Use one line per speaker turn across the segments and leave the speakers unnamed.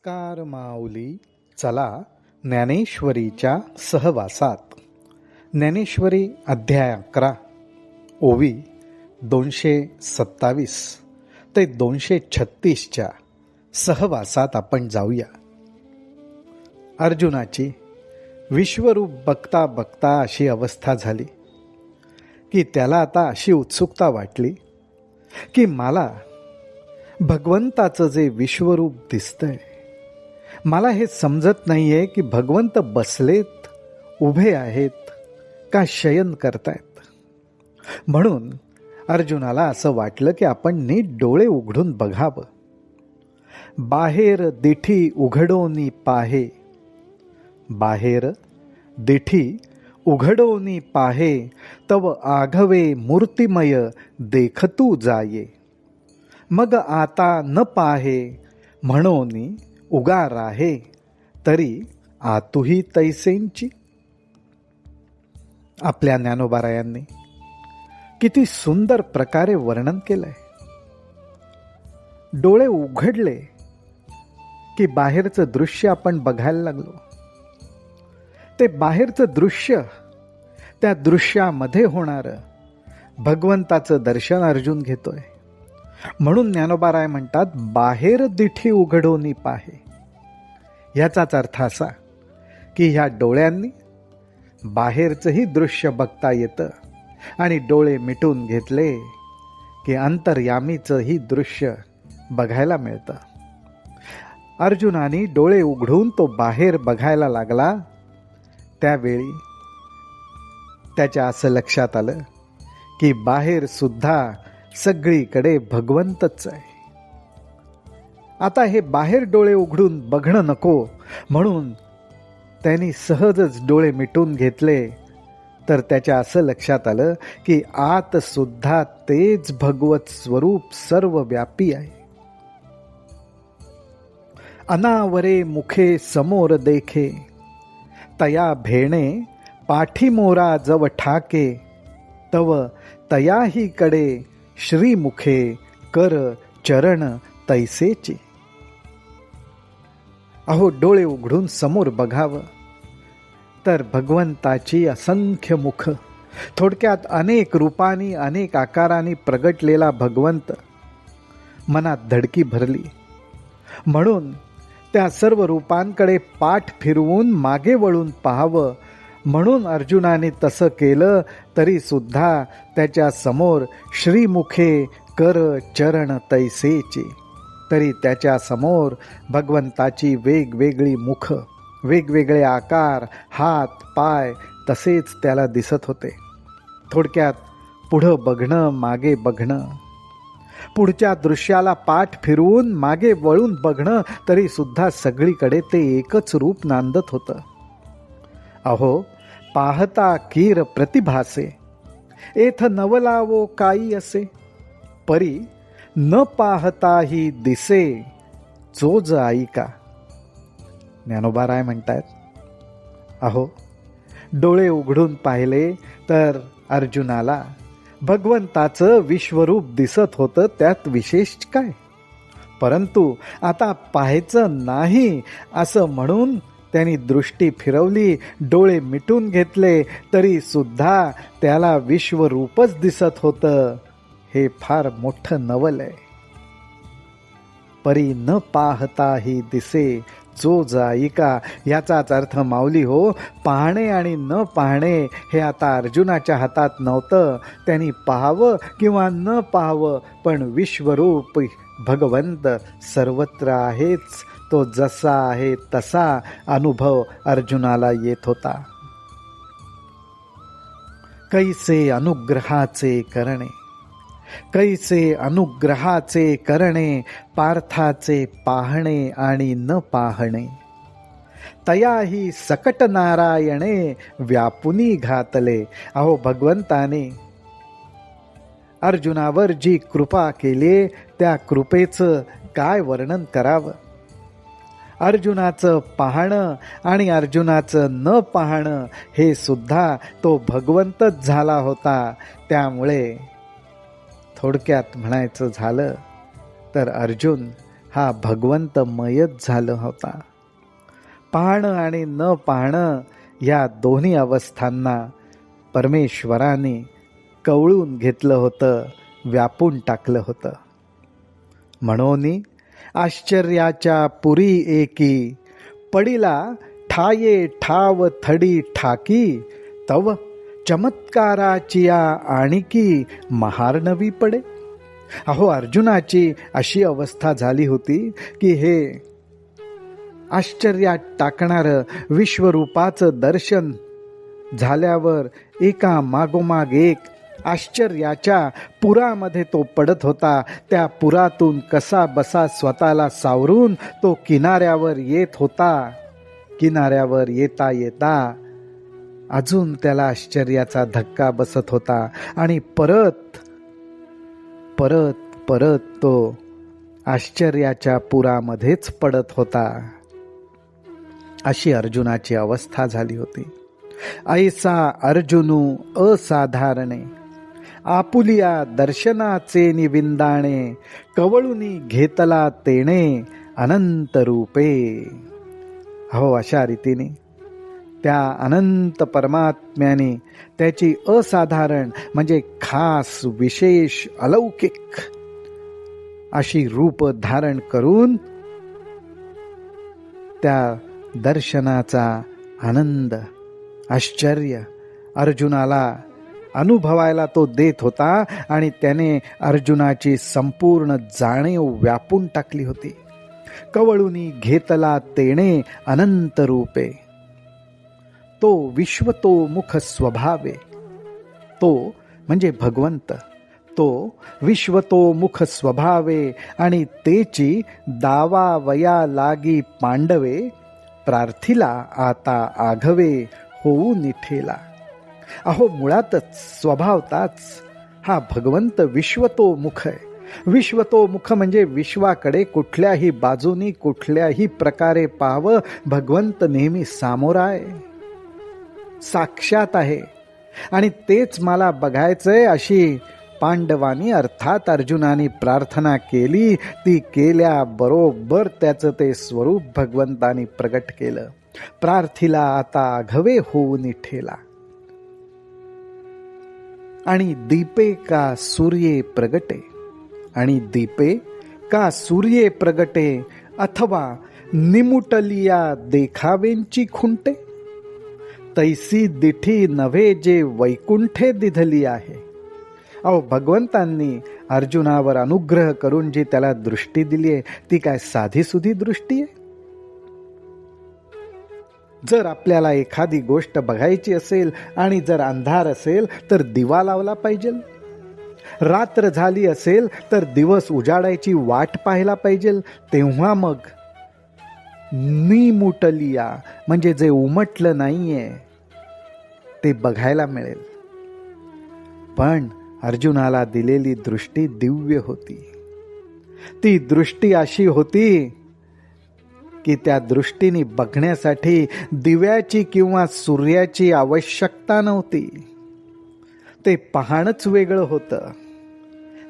नमस्कार माऊली. चला ज्ञानेश्वरीच्या सहवासात. ज्ञानेश्वरी अध्याय 11 ओवी 227 ते 236च्या सहवासात आपण जाऊया. अर्जुनाची विश्वरूप बघता बघता अशी अवस्था झाली की त्याला आता अशी उत्सुकता वाटली की मला भगवंताचं जे विश्वरूप दिसतंय, मला हे समजत नाहीये की भगवंत बसलेत, उभे आहेत का शयन करतायत. म्हणून अर्जुनाला असं वाटलं की आपण नीट डोळे उघडून बघावं. बाहेर दिठी उघडोनी पाहे, बाहेर दिठी उघडोनी पाहे, तव आघवे मूर्तिमय देखतू जाये. मग आता न पाहे म्हणोनी उगा राहे, तरी आतुही तैसेंची. आपल्या ज्ञानोबारायांनी किती सुंदर प्रकारे वर्णन केलंय. डोळे उघडले की बाहेरचं दृश्य आपण बघायला लागलो. ते बाहेरचं दृश्य, त्या दृश्यामध्ये होणारं भगवंताचं दर्शन अर्जुन घेतोय. म्हणून ज्ञानोबाराय म्हणतात, बाहेर दिठी उघडोनी पाहे. याचाच अर्थ असा की ह्या डोळ्यांनी बाहेरचंही दृश्य बघता येतं आणि डोळे मिटून घेतले की अंतर्यामीचंही दृश्य बघायला मिळतं. अर्जुनाने डोळे उघडून तो बाहेर बघायला लागला. त्यावेळी त्याच्या असं लक्षात आलं की बाहेर सुद्धा सगळीकडे भगवंतच आहे. आता हे बाहेर डोळे उघडून बघणं नको म्हणून त्यांनी सहजच डोळे मिटून घेतले. तर त्याच्या असं लक्षात आलं की आत सुद्धा तेच भगवत स्वरूप सर्वव्यापी आहे. अनावरे मुखे समोर देखे, तया भेणे पाठीमोरा जव ठाके, तव तयाही कडे श्रीमुखे कर चरण तैसेची. अहो, डोळे उघडून समोर बघावं तर भगवंताची असंख्य मुख, थोडक्यात अनेक रूपांनी अनेक आकारांनी प्रगटलेला भगवंत मनात धडकी भरली. म्हणून त्या सर्व रूपांकडे पाठ फिरवून मागे वळून पाहावं. म्हणून अर्जुनाने तसं केलं तरी सुद्धा त्याच्या समोर श्रीमुखे कर चरण तैसेची. तरी त्याच्या समोर भगवंताची वेगवेगळी मुख, वेगवेगळे आकार, हात पाय तसेच त्याला दिसत होते. थोडक्यात पुढं बघणं, मागे बघणं, पुढच्या दृश्याला पाठ फिरवून मागे वळून बघणं, तरी सुद्धा सगळीकडे ते एकच रूप नांदत होतं. अहो, पाहता कीर प्रतिभासे, एथ नवलावो काही असे, परी न पाहताही दिसे चोज ऐका. ज्ञानोबाराय म्हणतात, अहो, डोळे उघडून पाहिले तर अर्जुनाला भगवंताचं विश्वरूप दिसत होतं. त्यात विशेष काय? परंतु आता पाहायचं नाही असं म्हणून त्यांनी दृष्टी फिरवली, डोळे मिटून घेतले, तरी सुद्धा त्याला विश्वरूपच दिसत होतं. हे फार मोठं नवल आहे. परी न पाहताही दिसे चोज ऐका. याचाच अर्थ माऊली हो, पाहणे आणि न पाहणे हे आता अर्जुनाच्या हातात नव्हतं. त्यांनी पाहावं किंवा न पाहावं, पण विश्वरूप भगवंत सर्वत्र आहेच. तो जसा आहे तसा अनुभव अर्जुनाला येत होता. कैसे अनुग्रहाचे करणे, कैसे अनुग्रहाचे करणे, पार्थाचे पाहणे आणि न पाहणे, तयाही सकट नारायणे व्यापुनी घातले. अहो, भगवंताने अर्जुनावर जी कृपा केली त्या कृपेचं काय वर्णन करावं. अर्जुनाचं पाहणं आणि अर्जुनाचं न पाहणं हे सुद्धा तो भगवंतच झाला होता. त्यामुळे थोडक्यात म्हणायचं झालं तर अर्जुन हा भगवंतमयच झाला होता. पाहणं आणि न पाहणं या दोन्ही अवस्थांना परमेश्वराने कवळून घेतलं होतं, व्यापून टाकलं होतं. म्हणून आश्चर्याच्या पुरी एकी, पडिला ठाये ठाव थडी ठाकी, तव चमत्काराचिया आणिकी महार्णवी पडे. अहो, अर्जुनाची अशी अवस्था झाली होती की हे आश्चर्यात टाकणारं विश्वरूपाचं दर्शन झाल्यावर एका मागोमाग एक आश्चर्याच्या पुरामध्ये तो पडत होता. त्या पुरातून कसा बसा स्वतःला सावरून तो किनाऱ्यावर येत होता. किनाऱ्यावर येता येता अजून त्याला आश्चर्याचा धक्का बसत होता आणि परत परत परत तो आश्चर्याच्या पुरामध्येच पडत होता. अशी अर्जुनाची अवस्था झाली होती. ऐसा अर्जुनू असाधारणे, आपुलिया दर्शनाचे निविंदाणे, कवळुनी घेतला तेणे अनंत रूपे. हो, अशा रीतीने त्या अनंत परमात्म्याने त्याची असाधारण म्हणजे खास, विशेष, अलौकिक अशी रूप धारण करून त्या दर्शनाचा आनंद, आश्चर्य अर्जुनाला अनुभवायला तो देत होता आणि त्याने अर्जुनाची संपूर्ण जाणीव व्यापून टाकली होती. कवळुनी घेतला तेणे अनंत रूपे, तो विश्वतोमुख स्वभावे. तो म्हणजे भगवंत, तो विश्वतोमुख स्वभावे आणि तेची दावा वया लागी पांडवे, प्रार्थिला आता आघवे होऊ निठेला. अहो, मुळातच स्वभावताच हा भगवंत विश्वतोमुख आहे. विश्वतोमुख म्हणजे विश्वाकडे कुठल्याही बाजूनी कुठल्याही प्रकारे पाहावं, भगवंत नेहमी सामोरा आहे, साक्षात आहे आणि तेच मला बघायचंय अशी पांडवांनी अर्थात अर्जुनाने प्रार्थना केली. ती केल्याबरोबर त्याचं ते स्वरूप भगवंतानी प्रगट केलं. प्रार्थिला आता आघवे होऊन ठेला. आणि दीपे का सूर्ये प्रगटे, आणि दीपे का सूर्ये प्रगटे, अथवा निमुटलिया देखावेंची खुंटे, तैसी दिठी नव्हे जे वैकुंठे दिधली आहे. अहो, भगवंतांनी अर्जुनावर अनुग्रह करून जी त्याला दृष्टी दिली आहे ती काय साधी सुधी दृष्टी आहे. जर आपल्याला एखादी गोष्ट बघायची असेल आणि जर अंधार असेल तर दिवा लावला पाहिजे. रात्र झाली असेल तर दिवस उजाडायची वाट पाहायला पाहिजे. तेव्हा मग निमुटलिया म्हणजे जे उमटलं नाहीये ते बघायला मिळेल. पण अर्जुनाला दिलेली दृष्टी दिव्य होती. ती दृष्टी अशी होती की त्या दृष्टीने बघण्यासाठी दिव्याची किंवा सूर्याची आवश्यकता नव्हती. ते पाहणंच वेगळं होतं.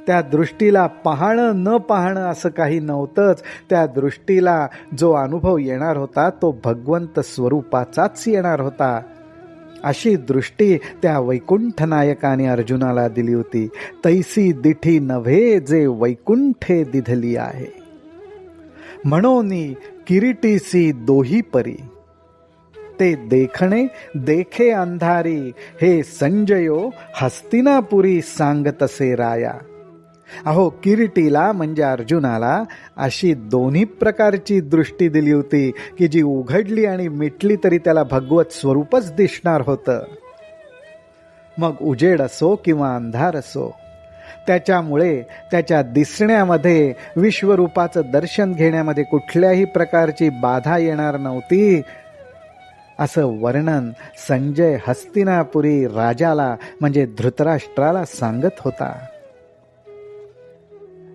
त्या दृष्टीला पाहणं न पाहणं असं काही नव्हतंच. त्या दृष्टीला जो अनुभव येणार होता तो भगवंत स्वरूपाचाच येणार होता. अशी दृष्टी त्या वैकुंठ नायकाने अर्जुनाला दिली होती. तैसी दिठी नव्हे जे वैकुंठे दिधली आहे. म्हणून किरीटीसी दोही परी, ते देखणे देखे अंधारी, हे संजयो हस्तिनापुरी सांगतसे राया. अहो, किरीटीला म्हणजे अर्जुनाला अशी दोन्ही प्रकारची दृष्टी दिली होती की जी उघडली आणि मिटली तरी त्याला भगवत स्वरूपच दिसणार होतं. मग उजेड असो किंवा अंधार असो, त्याच्यामुळे त्याच्या दिसण्यामध्ये, विश्वरूपाचं दर्शन घेण्यामध्ये कुठल्याही प्रकारची बाधा येणार नव्हती. असं वर्णन संजय हस्तिनापुरी राजाला म्हणजे धृतराष्ट्राला सांगत होता.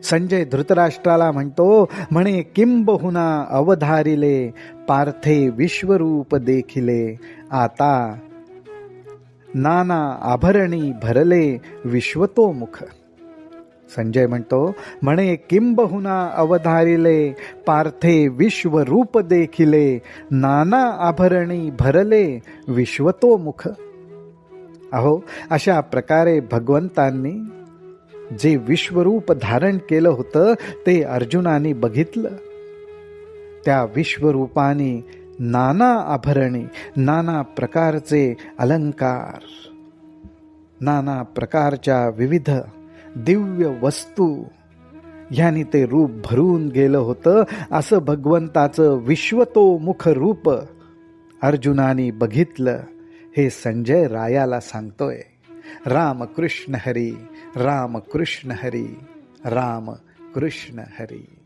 संजय धृतराष्ट्राला म्हणतो, म्हणे किंबहुना अवधारिले, पार्थे विश्वरूप देखिले, आता नाना आभरणी भरले विश्वतोमुख. संजय म्हणतो, म्हणे किंबहुना अवधारिले पार्थे विश्वरूप देखिले, नाना आभरणी भरले विश्वतोमुख. अहो, अशा प्रकारे भगवंतांनी जे विश्वरूप धारण केलं होतं ते अर्जुनाने बघितलं. त्या विश्वरूपाने नाना आभरणी, नाना प्रकारचे अलंकार, नाना प्रकारच्या विविध दिव्य वस्तू ह्यानी ते रूप भरून गेलं होतं. असं भगवंताचं विश्वतोमुख रूप अर्जुनाने बघितलं. हे संजय रायाला सांगतोय. राम कृष्ण हरी, राम कृष्ण हरी, राम कृष्ण हरी.